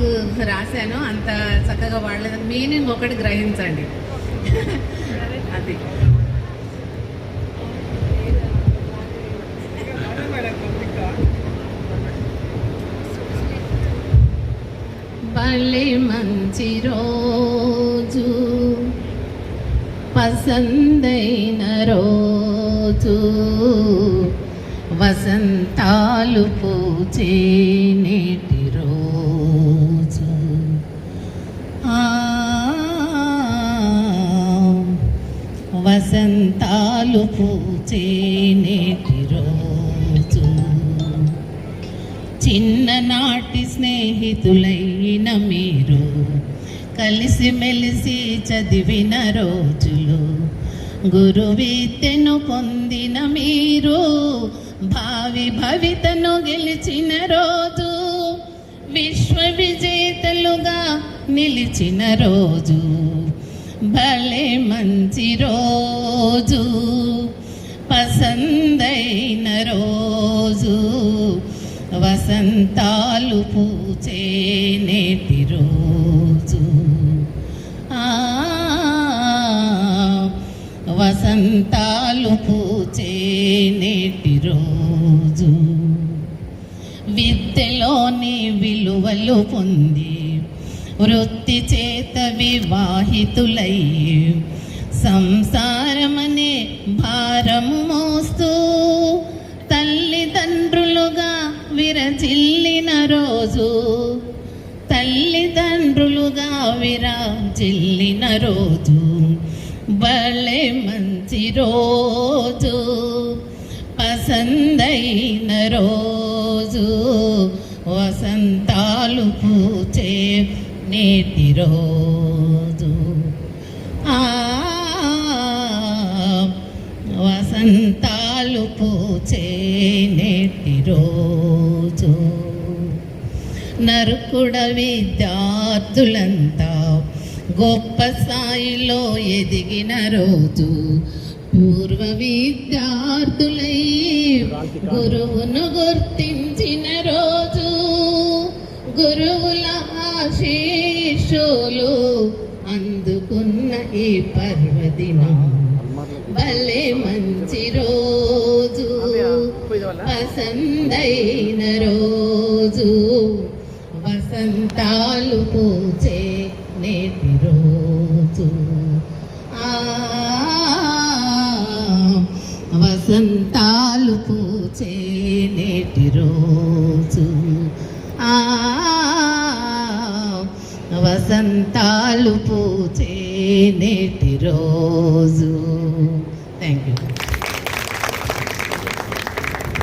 Song రాశాను, అంత చక్కగా వాడలేదు. మీనింగ్ ఒకటి గ్రహించండి. అది భలే మంచి రోజు, పసందైన రోజు, వసంతాలు పూచే నేటి రోజు. వసంతాలు పూచే నేటి రోజు. చిన్ననాటి స్నేహితులైన మీరు కలిసిమెలిసి చదివిన రోజులు, గురువిద్యను పొందిన మీరు భావి భవితను గెలిచిన రోజు, విశ్వ విజేతలుగా నిలిచిన రోజు. భలే మంచి రోజు, పసందైన రోజు, వసంతాలు పూచే నేటి రోజు. వసంతాలు పూచే నేటి రోజు. విద్యలోని విలువలు పొంది వృత్తి చేత వివాహితులై సంసారమనే భారము మోస్తూ తల్లిదండ్రులుగా విరజిల్లిన రోజు. తల్లిదండ్రులుగా విరజిల్లిన రోజు. భలే మంచి రోజు, పసందైన రోజు, వసంతాలు పూచే నేటి రోజు. వసంతాలు పూచే నేటి రోజు. నరుకుడ విద్యార్థులంతా గొప్ప స్థాయిలో ఎదిగిన రోజు. పూర్వ విద్యార్థులై గురువును గుర్తించిన రోజు. గురువుల ఆశీస్సులు అందుకున్న ఈ పర్వదినం. భలే మంచి రోజు, పసందైన రోజు, వసంతాలు పూచే నేటి రోజు. వసంతాలు పూచే నేటి రోజు. వసంతాలు పూచే నేటి రోజు. Thank you.